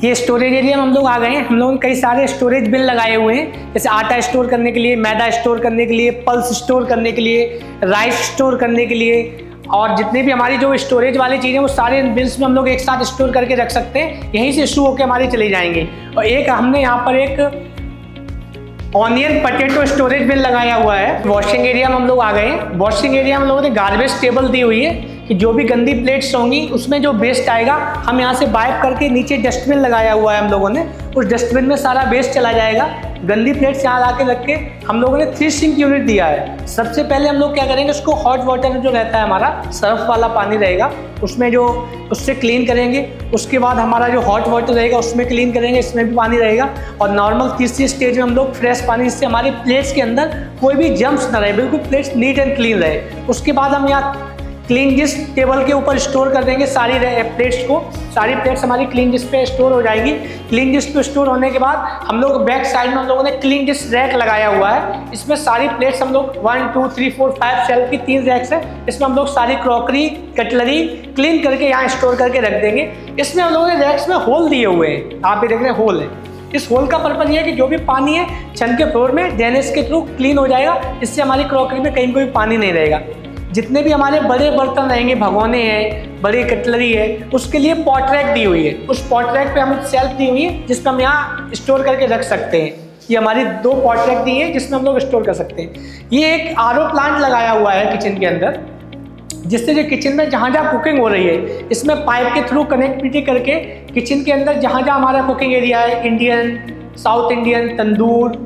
ये storage area में हम लोग आ गए हैं। हम लोगों ने कई सारे स्टोरेज बिन लगाए हुए हैं, जैसे आटा स्टोर करने के लिए, मैदा स्टोर करने के लिए, पल्स स्टोर करने के लिए, राइस स्टोर करने के लिए, और जितने भी हमारी जो स्टोरेज वाली चीज़ें वो सारे बिन्स में हम लोग एक साथ स्टोर करके रख सकते हैं। यहीं से इशू होकर हमारी चली जाएंगी। और एक हमने यहाँ पर एक ऑनियन पोटैटो स्टोरेज बिन लगाया हुआ है। वॉशिंग एरिया में हम लोग आ गए हैं। वॉशिंग एरिया में हम लोगों ने गार्बेज टेबल दी हुई है कि जो भी गंदी प्लेट्स होंगी उसमें जो वेस्ट आएगा हम यहाँ से वाइप करके नीचे डस्टबिन लगाया हुआ है हम लोगों ने, उस डस्टबिन में सारा वेस्ट चला जाएगा। गंदी प्लेट्स यहाँ ला के रख के हम लोगों ने 3 सिंक यूनिट दिया है। सबसे पहले हम लोग क्या करेंगे, उसको हॉट वाटर जो रहता है हमारा सर्फ वाला पानी रहेगा उसमें जो उससे क्लीन करेंगे। उसके बाद हमारा जो हॉट वाटर रहेगा उसमें क्लीन करेंगे, इसमें भी पानी रहेगा। और नॉर्मल तीसरी स्टेज में हम लोग फ्रेश पानी, जिससे हमारी प्लेट्स के अंदर कोई भी जम्स ना रहे, बिल्कुल प्लेट्स नीट एंड क्लीन रहे। उसके बाद हम यहाँ क्लीन डिश टेबल के ऊपर स्टोर कर देंगे सारी प्लेट्स को। सारी प्लेट्स हमारी क्लीन डिश पे स्टोर हो जाएगी। क्लीन डिश पे स्टोर होने के बाद हम लोग बैक साइड में हम लोगों ने क्लीन डिश रैक लगाया हुआ है। इसमें सारी प्लेट्स हम लोग 1 2 3 4 5 शेल्फ की 3 रैक्स है। इसमें हम लोग सारी क्रॉकरी कटलरी क्लीन करके यहाँ स्टोर करके रख देंगे। इसमें हम लोगों ने रैक्स में होल दिए हुए हैं, आप भी देख रहे हैं होल है। इस होल का पर्पज ये है कि जो भी पानी है छन के फ्लोर में ड्रेनेज के थ्रू क्लीन हो जाएगा। इससे हमारी क्रॉकरी में कहीं कोई पानी नहीं रहेगा। जितने भी हमारे बड़े बर्तन रहेंगे, भगोने हैं, बड़ी कटलरी है, उसके लिए पॉट रैक दी हुई है। उस पॉट रैक पे हमें सेल्फ दी हुई है जिसपे हम यहाँ स्टोर करके रख सकते हैं। ये हमारी 2 पॉट रैक दी है जिसमें हम लोग स्टोर कर सकते हैं। ये एक आरओ प्लांट लगाया हुआ है किचन के अंदर, जिससे जो किचन में जहाँ जहाँ कुकिंग हो रही है इसमें पाइप के थ्रू कनेक्टिविटी करके किचन के अंदर जहाँ जहाँ हमारा कुकिंग एरिया है, इंडियन, साउथ इंडियन, तंदूर,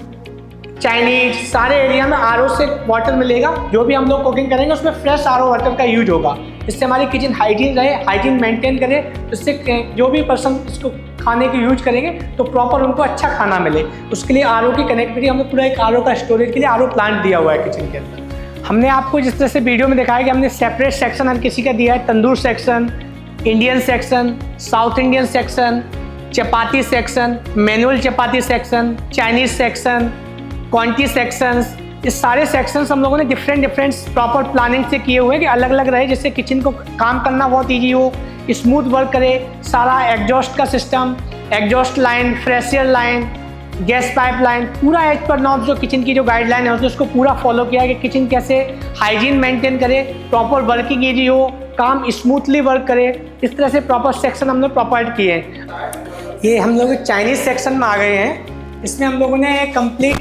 चाइनीज, सारे एरिया में आरओ से वाटर मिलेगा। जो भी हम लोग कुकिंग करेंगे उसमें फ्रेश आरओ वाटर का यूज होगा। इससे हमारी किचन हाइजीन रहे, हाइजीन मेंटेन करे। इससे जो भी पर्सन इसको खाने के यूज करेंगे तो प्रॉपर उनको अच्छा खाना मिले। उसके लिए आरओ की कनेक्टिविटी, हमने पूरा एक आरओ का स्टोरेज के लिए आरओ प्लांट दिया हुआ है किचन के अंदर। हमने आपको जिस तरह से वीडियो में दिखाया कि हमने सेपरेट सेक्शन हर किसी का दिया है, tandoor section, Indian section, south Indian section, chapati section, manual chapati section, Chinese section, quantity sections. इस सारे सेक्शंस हम लोगों ने डिफरेंट प्रॉपर प्लानिंग से किए हुए हैं कि अलग अलग रहे, जिससे किचन को काम करना बहुत ईजी हो, स्मूथ वर्क करे। सारा एग्जॉस्ट का system, exhaust line, fresh air line, gas pipe line, पूरा एज पर नॉर्म्स जो किचन की जो गाइडलाइन है उसको पूरा फॉलो किया है कि किचन कैसे हाइजीन मेंटेन करे, प्रॉपर वर्किंग ईजी हो, काम स्मूथली वर्क करे। इस तरह से प्रॉपर सेक्शन हमने प्रोवाइड किए हैं। ये हम लोग चाइनीज़ सेक्शन में आ गए हैं। इसमें हम लोगों ने कंप्लीट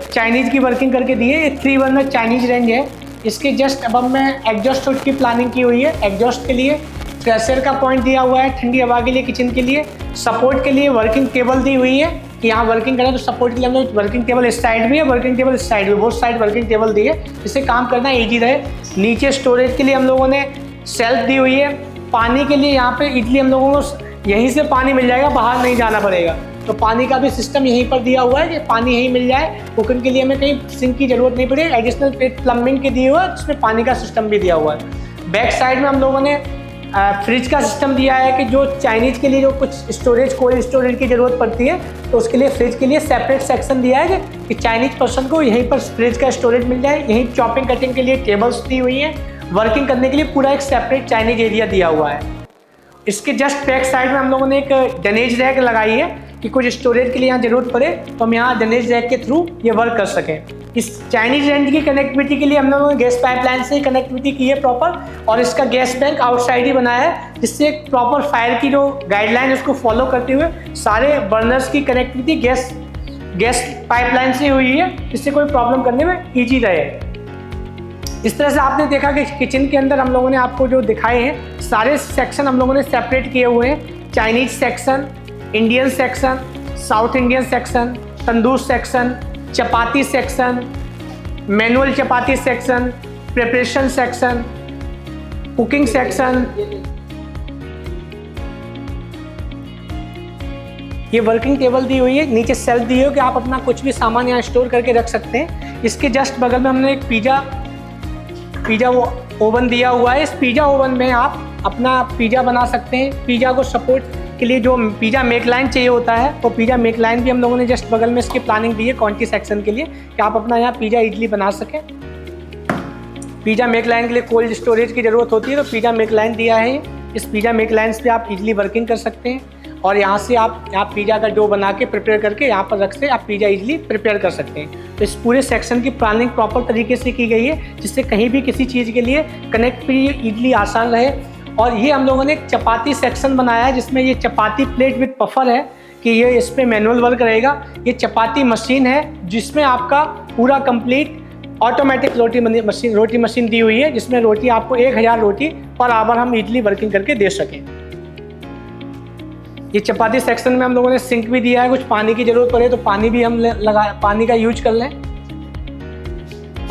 चाइनीज़ की वर्किंग करके दी है। 3 बर्नर चाइनीज़ रेंज है। इसके जस्ट अब में एग्जॉस्ट हुड की प्लानिंग की हुई है। एग्जॉस्ट के लिए फ्रेशर का पॉइंट दिया हुआ है, ठंडी हवा के लिए किचन के लिए। सपोर्ट के लिए वर्किंग टेबल दी हुई है कि यहाँ वर्किंग करें तो सपोर्ट के लिए हम लोग वर्किंग टेबल इस साइड भी है, वर्किंग टेबल इस साइड भी, बोथ साइड वर्किंग टेबल दी है जिससे काम करना ईजी रहे। नीचे स्टोरेज के लिए हम लोगों ने शेल्फ दी हुई है। पानी के लिए यहाँ पे इडली हम लोगों को यहीं से पानी मिल जाएगा, बाहर नहीं जाना पड़ेगा। तो पानी का भी सिस्टम यहीं पर दिया हुआ है कि पानी यहीं मिल जाए। कुकिंग के लिए हमें कहीं सिंक की जरूरत नहीं पड़ेगी। एडिशनल प्लम्बिंग के दिए हुआ है, जिसमें पानी का सिस्टम भी दिया हुआ है। बैक साइड में हम लोगों ने फ्रिज का सिस्टम दिया है कि जो चाइनीज़ के लिए जो कुछ स्टोरेज, कोल्ड स्टोरेज की ज़रूरत पड़ती है तो उसके लिए फ्रिज के लिए सेपरेट सेक्शन दिया है कि चाइनीज़ पर्सन को यहीं पर फ्रिज का स्टोरेज मिल जाए। यहीं चॉपिंग कटिंग के लिए टेबल्स दी हुई हैं। वर्किंग करने के लिए पूरा एक सेपरेट चाइनीज़ एरिया दिया हुआ है। इसके जस्ट बैक साइड में हम लोगों ने एक डनेज रैक लगाई है कि कुछ स्टोरेज के लिए यहाँ जरूरत पड़े तो हम यहाँ डनेज रैक के थ्रू ये वर्क कर सकें। इस चाइनीज रेंज की कनेक्टिविटी के लिए हम लोगों ने गैस पाइपलाइन से कनेक्टिविटी की है प्रॉपर, और इसका गैस बैंक आउटसाइड ही बनाया है जिससे एक प्रॉपर फायर की जो गाइडलाइन है उसको फॉलो करते हुए सारे बर्नर्स की कनेक्टिविटी गैस पाइपलाइन से हुई है, जिससे कोई प्रॉब्लम करने में ईजी रहे। इस तरह से आपने देखा कि किचन के अंदर हम लोगों ने आपको जो दिखाए हैं सारे सेक्शन हम लोगों ने सेपरेट किए हुए हैं। Chinese section, Indian section, south Indian section, tandoor section, chapati section, manual chapati section, preparation section, cooking section. ये वर्किंग टेबल दी हुई है, नीचे सेल्फ दी हुई है कि आप अपना कुछ भी सामान यहाँ स्टोर करके रख सकते हैं। इसके जस्ट बगल में हमने एक पिज़्ज़ा वो ओवन दिया हुआ है। इस पिज़्ज़ा ओवन में आप अपना पिज़्ज़ा बना सकते हैं। पिज़्ज़ा को सपोर्ट के लिए जो पिज़्ज़ा मेक लाइन चाहिए होता है वो पिज़्ज़ा मेक लाइन भी हम लोगों ने जस्ट बगल में इसकी प्लानिंग दी है क्वांटिटी सेक्शन के लिए कि आप अपना यहाँ पिज़्ज़ा इडली बना सकें। पिज़्ज़ा मेक लाइन के लिए कोल्ड स्टोरेज की ज़रूरत होती है तो पिज़्ज़ा मेक लाइन दिया है। इस पिज़्ज़ा मेक लाइन पे आप इजली वर्किंग कर सकते हैं। और यहाँ से आप पिज़्ज़ा का डो बना के प्रिपेयर करके यहाँ पर रख से आप पिज़्ज़ा इजीली प्रिपेयर कर सकते हैं। तो इस पूरे सेक्शन की प्लानिंग प्रॉपर तरीके से की गई है, जिससे कहीं भी किसी चीज़ के लिए कनेक्ट भी इजीली आसान रहे। और ये हम लोगों ने एक चपाती सेक्शन बनाया है, जिसमें ये चपाती प्लेट विद पफर है कि ये इस पर मैनुअल वर्क रहेगा। ये चपाती मशीन है जिसमें आपका पूरा कंप्लीट ऑटोमेटिक रोटी मशीन दी हुई है, जिसमें रोटी आपको 1000 रोटी पर आवर हम इजीली वर्किंग करके दे सकें। ये चपाती सेक्शन में हम लोगों ने सिंक भी दिया है, कुछ पानी की ज़रूरत पड़े तो पानी भी हम पानी का यूज कर लें।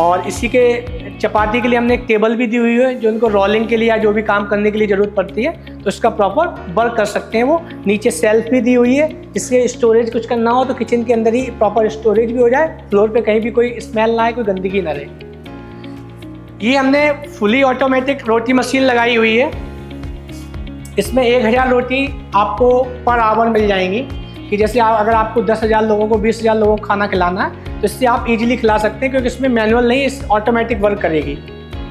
और इसी के चपाती के लिए हमने एक टेबल भी दी हुई है, जो उनको रोलिंग के लिए या जो भी काम करने के लिए ज़रूरत पड़ती है तो इसका प्रॉपर वर्क कर सकते हैं वो। नीचे सेल्फ भी दी हुई है, जिससे स्टोरेज कुछ करना हो तो किचन के अंदर ही प्रॉपर स्टोरेज भी हो जाए, फ्लोर पे कहीं भी कोई स्मेल ना आए, कोई गंदगी ना रहे। ये हमने फुली ऑटोमेटिक रोटी मशीन लगाई हुई है। इसमें 1000 रोटी आपको पर आवर मिल जाएंगी कि जैसे अगर आपको 10,000 लोगों को 20,000 लोगों को खाना खिलाना है तो इससे आप इजीली खिला सकते हैं, क्योंकि इसमें मैनुअल नहीं, इस ऑटोमेटिक वर्क करेगी।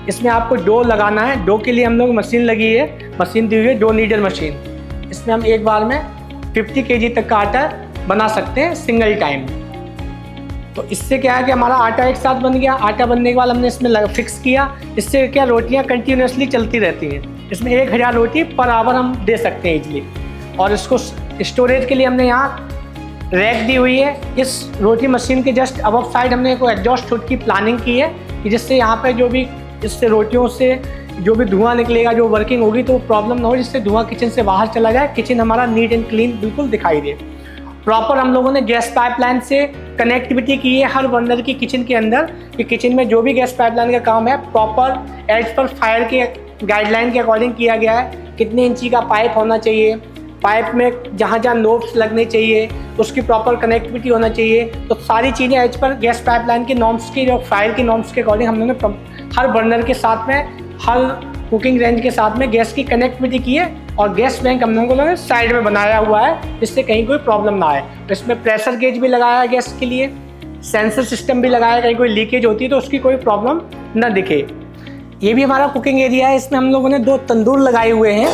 इसमें आपको डो लगाना है, डो के लिए हम लोग मशीन लगी है, मशीन दी हुई है डो नीडर मशीन। इसमें हम एक बार में 50 kg तक का आटा बना सकते हैं सिंगल टाइम। तो इससे क्या है कि हमारा आटा एक साथ बन गया। आटा बनने के बाद हमने इसमें फिक्स किया, इससे क्या रोटियाँ कंटिन्यूसली चलती रहती हैं। इसमें 1000 रोटी पर आवर हम दे सकते हैं इजीली। और इसको स्टोरेज के लिए हमने यहाँ रैक दी हुई है। इस रोटी मशीन के जस्ट अबव साइड हमने कोई एग्जॉस्ट हुड की प्लानिंग की है कि जिससे यहाँ पे जो भी इससे रोटियों से जो भी धुआं निकलेगा, जो वर्किंग होगी तो प्रॉब्लम ना हो, जिससे धुआं किचन से बाहर चला जाए, किचन हमारा नीट एंड क्लीन बिल्कुल दिखाई दे। प्रॉपर हम लोगों ने गैस पाइपलाइन से कनेक्टिविटी की है हर बर्नर की किचन के अंदर, कि किचन में जो भी गैस पाइपलाइन का काम है प्रॉपर एज पर फायर के गाइडलाइन के अकॉर्डिंग किया गया है। कितने इंची का पाइप होना चाहिए, पाइप में जहाँ जहाँ नोब्स लगने चाहिए उसकी प्रॉपर कनेक्टिविटी होना चाहिए। तो सारी चीज़ें एज पर गैस पाइपलाइन के नॉर्म्स की, जो फायर की नॉर्म्स के अकॉर्डिंग हम लोगों ने हर बर्नर के साथ में, हर कुकिंग रेंज के साथ में गैस की कनेक्टिविटी की है। और गैस बैंक हम लोगों ने साइड में बनाया हुआ है, जिससे कहीं कोई प्रॉब्लम ना आए। तो इसमें प्रेशर गेज भी लगाया है गैस के लिए, सेंसर सिस्टम भी लगाया है, कहीं कोई लीकेज होती है तो उसकी कोई प्रॉब्लम ना दिखे। ये भी हमारा कुकिंग एरिया है। इसमें हम लोगों ने 2 तंदूर लगाए हुए हैं,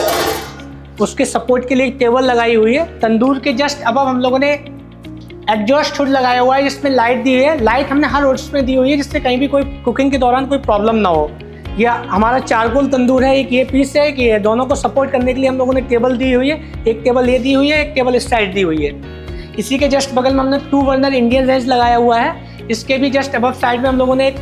उसके सपोर्ट के लिए एक टेबल लगाई हुई है। तंदूर के जस्ट अब हम लोगों ने एग्जॉस्ट हुड लगाया हुआ है, जिसमें लाइट दी हुई है। लाइट हमने हर उसमें दी हुई है, जिससे कहीं भी कोई कुकिंग के दौरान कोई प्रॉब्लम ना हो। यह हमारा चारकोल तंदूर है, एक ये पीस है, एक ये, दोनों को सपोर्ट करने के लिए हम लोगों ने टेबल दी हुई है। एक टेबल ये दी हुई है, एक टेबल इस साइड दी हुई है। इसी के जस्ट बगल में हमने 2 बर्नर इंडियन रेंज लगाया हुआ है। इसके भी जस्ट अबव साइड में हम लोगों ने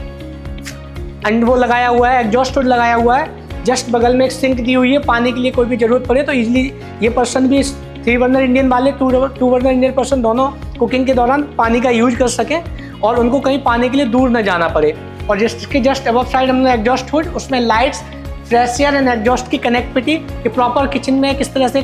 वो लगाया हुआ है, एग्जॉस्ट हुड लगाया हुआ है। जस्ट बगल में एक सिंक दी हुई है, पानी के लिए कोई भी ज़रूरत पड़े तो इजीली ये पर्सन भी 3 बर्नर इंडियन वाले 2 बर्नर इंडियन पर्सन दोनों कुकिंग के दौरान पानी का यूज कर सकें और उनको कहीं पानी के लिए दूर न जाना पड़े। और जिसके जस्ट अबव साइड हमने एग्जॉस्ट हुड, उसमें lights, fresh air and exhaust की कनेक्टिविटी, कि प्रॉपर किचन में किस तरह से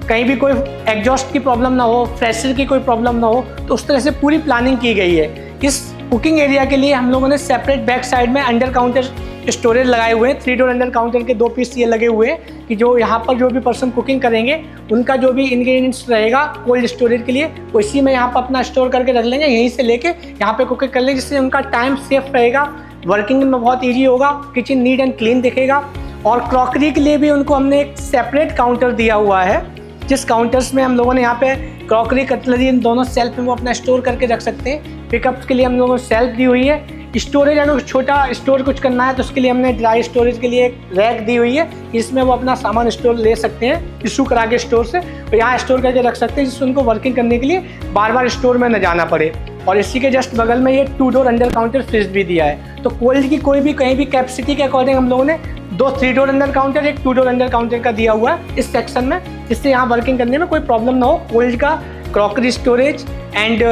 कहीं भी कोई एग्जॉस्ट की प्रॉब्लम ना हो, फ्रेश एयर की कोई प्रॉब्लम ना हो, तो उस तरह से पूरी प्लानिंग की गई है। इस कुकिंग एरिया के लिए हम लोगों ने सेपरेट बैक साइड में अंडर काउंटर स्टोरेज लगाए हुए हैं। 3 डोर अंडर काउंटर के 2 पीस ये लगे हुए हैं कि जो यहाँ पर जो भी पर्सन कुकिंग करेंगे उनका जो भी इंग्रेडिएंट्स रहेगा कोल्ड स्टोरेज के लिए, वो इसी में यहाँ पर अपना स्टोर करके रख लेंगे, यहीं से लेके यहाँ पे कुकिंग कर लेंगे, जिससे उनका टाइम सेफ रहेगा, वर्किंग में बहुत ईजी होगा, किचन नीट एंड क्लीन दिखेगा। और क्रॉकरी के लिए भी उनको हमने एक सेपरेट काउंटर दिया हुआ है, जिस काउंटर्स में हम लोगों ने यहाँ पे क्रॉकरी, कटलरी इन दोनों सेल्फ में वो अपना स्टोर करके रख सकते हैं। पिकअप्स के लिए हम लोगों ने सेल्फ दी हुई है। स्टोरेज अगर छोटा स्टोर कुछ करना है तो उसके लिए हमने ड्राई स्टोरेज के लिए एक रैक दी हुई है, इसमें वो अपना सामान स्टोर ले सकते हैं इशू करा के स्टोर से, तो यहाँ स्टोर करके रख सकते हैं, जिससे उनको वर्किंग करने के लिए बार बार स्टोर में न जाना पड़े। और इसी के जस्ट बगल में ये 2 डोर अंडर काउंटर फ्रिज भी दिया है। तो कोल्ड की कोई भी कहीं भी कैपेसिटी के अकॉर्डिंग हम लोगों ने 2 3 डोर अंडर काउंटर, एक 2 डोर अंडर काउंटर का दिया हुआ है इस सेक्शन में, जिससे यहाँ वर्किंग करने में कोई प्रॉब्लम ना हो। कोल्ड का crockery storage and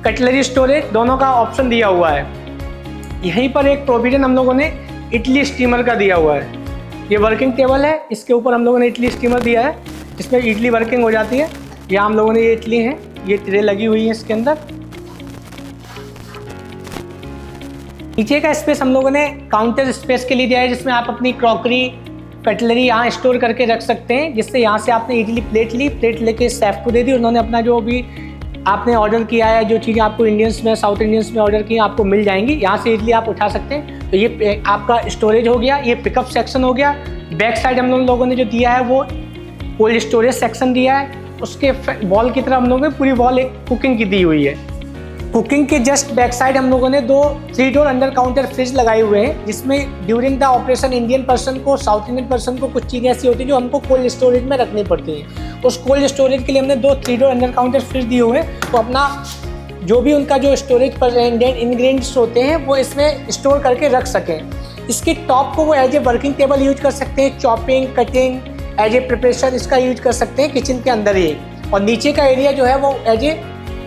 cutlery storage दोनों का ऑप्शन दिया हुआ है। यहीं पर एक प्रोविजन हम लोगों ने इडली स्टीमर का दिया हुआ है। ये वर्किंग टेबल है, इसके ऊपर हम लोगों ने इडली स्टीमर दिया है, इसमें इडली वर्किंग हो जाती है। यहाँ हम लोगों ने ये इडली है, ये ट्रे लगी हुई है इसके अंदर। नीचे का स्पेस हम लोगों ने काउंटर स्पेस के लिए दिया है, जिसमें आप अपनी क्रॉकरी, कटलरी यहाँ स्टोर करके रख सकते हैं, जिससे यहाँ से आपने इजीली प्लेट ली, प्लेट लेके शेफ को दे दी, उन्होंने अपना जो भी आपने ऑर्डर किया है, जो चीज़ें आपको इंडियंस में, साउथ इंडियंस में ऑर्डर की आपको मिल जाएंगी, यहाँ से इजीली आप उठा सकते हैं। तो ये आपका स्टोरेज हो गया, ये पिकअप सेक्शन हो गया। बैक साइड हम लोगों ने जो दिया है वो कोल्ड स्टोरेज सेक्शन दिया है। उसके वॉल की तरफ हम लोगों ने पूरी वॉल एक कुकिंग की दी हुई है। कुकिंग के जस्ट बैक साइड हम लोगों ने 2 3 डोर अंडर काउंटर फ्रिज लगाए हुए हैं, जिसमें during the operation Indian person को, साउथ इंडियन पर्सन को कुछ चीज़ें ऐसी होती हैं जो हमको कोल्ड स्टोरेज में रखनी पड़ती हैं। उस कोल्ड स्टोरेज के लिए हमने 2 3 डोर अंडर काउंटर फ्रिज दिए हुए हैं, तो अपना जो भी उनका जो स्टोरेज पर इंग्रेडिएंट्स होते हैं वो इसमें स्टोर करके रख सकें। इसके टॉप को वो as a working table use कर सकते हैं, chopping, cutting, as a preparation इसका यूज कर सकते हैं किचन के अंदर ही। और नीचे का एरिया जो है वो एज ए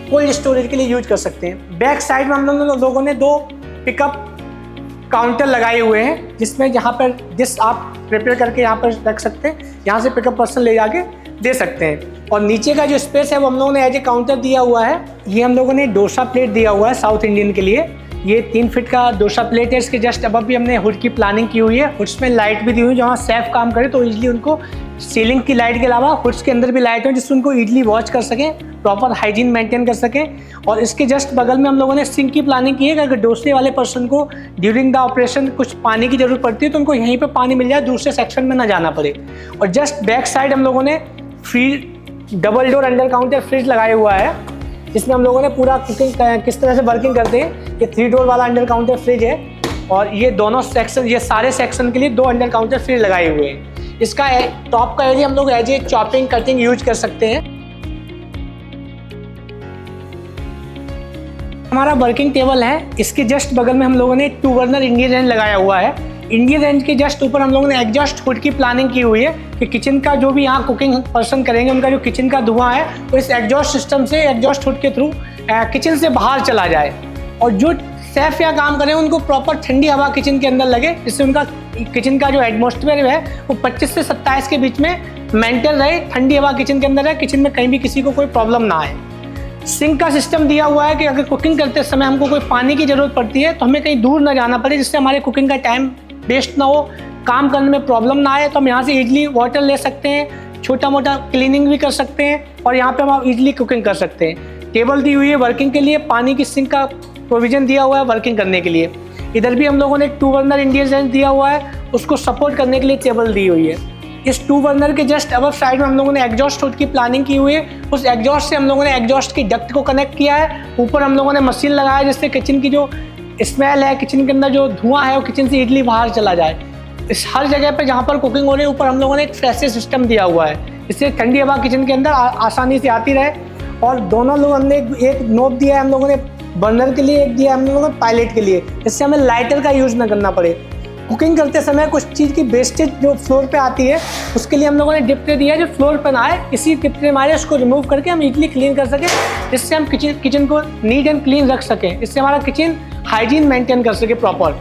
कोल्ड स्टोरेज के लिए यूज कर सकते हैं। बैक साइड में हम लोगों ने 2 पिकअप काउंटर लगाए हुए हैं, जिसमें जहाँ पर डिश आप प्रिपेयर करके यहाँ पर रख सकते हैं, यहाँ से पिकअप पर्सन ले जाके दे सकते हैं। और नीचे का जो स्पेस है वो हम लोगों ने एज ए काउंटर दिया हुआ है। ये हम लोगों ने डोसा प्लेट दिया हुआ है साउथ इंडियन के लिए। ये 3 फीट का डोसा प्लेट है। इसके जस्ट अब भी हमने हुड की प्लानिंग की हुई है। हुड्स में लाइट भी दी हुई है, जहाँ सेफ काम करे तो इजीली उनको सीलिंग की लाइट के अलावा हुड्स के अंदर भी लाइट हो, जिससे उनको इजीली वॉच कर सकें, प्रॉपर हाइजीन मेंटेन कर सकें। और इसके जस्ट बगल में हम लोगों ने सिंक की प्लानिंग की है कि अगर डोसे वाले पर्सन को ड्यूरिंग द ऑपरेशन कुछ पानी की जरूरत पड़ती है तो उनको यहीं पे पानी मिल जाए, दूसरे सेक्शन में ना जाना पड़े। और जस्ट बैक साइड हम लोगों ने double door under counter fridge लगाया हुआ है, जिसमें हम लोगों ने पूरा कुकिंग किस तरह से वर्किंग करते हैं। ये 3 डोर वाला अंडर काउंटर फ्रिज है और ये दोनों सेक्शन, ये सारे सेक्शन के लिए 2 अंडर काउंटर फ्रिज लगाए हुए हैं। इसका टॉप का एरिया हम लोग as a chopping, cutting use कर सकते हैं। हमारा वर्किंग टेबल है, इसके जस्ट बगल में हम लोगों ने 2 बर्नर इंडियन रेंज लगाया हुआ है। इंडियन रेंज के जस्ट ऊपर हम लोगों ने एग्जॉस्ट हुड की प्लानिंग की हुई है कि किचन का जो भी यहाँ कुकिंग पर्सन करेंगे उनका जो किचन का धुआं है वो इस एग्जॉस्ट सिस्टम से, एग्जॉस्ट हुड के थ्रू किचन से बाहर चला जाए। और जो सेफ या काम करें उनको प्रॉपर ठंडी हवा किचन के अंदर लगे, जिससे उनका किचन का जो एटमॉस्फेयर है वो 25 से 27 के बीच में मेंटेन रहे, ठंडी हवा किचन के अंदर रहे, किचन में कहीं भी किसी को कोई प्रॉब्लम ना आए। सिंक का सिस्टम दिया हुआ है कि अगर कुकिंग करते समय हमको कोई पानी की ज़रूरत पड़ती है तो हमें कहीं दूर ना जाना पड़े, जिससे हमारे कुकिंग का टाइम वेस्ट ना हो, काम करने में प्रॉब्लम ना आए। तो हम यहाँ से इजीली वाटर ले सकते हैं, छोटा मोटा क्लीनिंग भी कर सकते हैं और यहाँ पे हम इजीली कुकिंग कर सकते हैं। टेबल दी हुई है वर्किंग के लिए, पानी की सिंक का प्रोविज़न दिया हुआ है वर्किंग करने के लिए। इधर भी हम लोगों ने 2 बर्नर इंडियन रेंज दिया हुआ है, उसको सपोर्ट करने के लिए टेबल दी हुई है। इस 2 बर्नर के जस्ट अबव साइड में हम लोगों ने एग्जॉस्ट हुड की प्लानिंग की हुई है। उस एग्जॉस्ट से हम लोगों ने एग्जॉस्ट की डक्ट को कनेक्ट किया है। ऊपर हम लोगों ने मशीन लगाया जिससे किचन की जो स्मेल है, किचन के अंदर जो धुआं है वो किचन से इजीली बाहर चला जाए। इस हर जगह पे जहाँ पर कुकिंग हो रही है ऊपर हम लोगों ने एक फ्रेशर सिस्टम दिया हुआ है, इससे ठंडी हवा किचन के अंदर आसानी से आती रहे। और दोनों लोग हमने एक नोब दिया है हम लोगों ने बर्नर के लिए, एक दिया हम लोगों ने पायलट के लिए, इससे हमें लाइटर का यूज़ ना करना पड़े। कुकिंग करते समय कुछ चीज़ की वेस्टेज जो फ्लोर पे आती है उसके लिए हम लोगों ने डिप ट्रे दिया है जो फ्लोर पर ना आए, इसी डिप ट्रे हमारे उसको रिमूव करके हम इजीली क्लीन कर सकें, जिससे हम किचन को नीट एंड क्लीन रख सकें, इससे हमारा किचन हाइजीन मेंटेन कर सके प्रॉपर।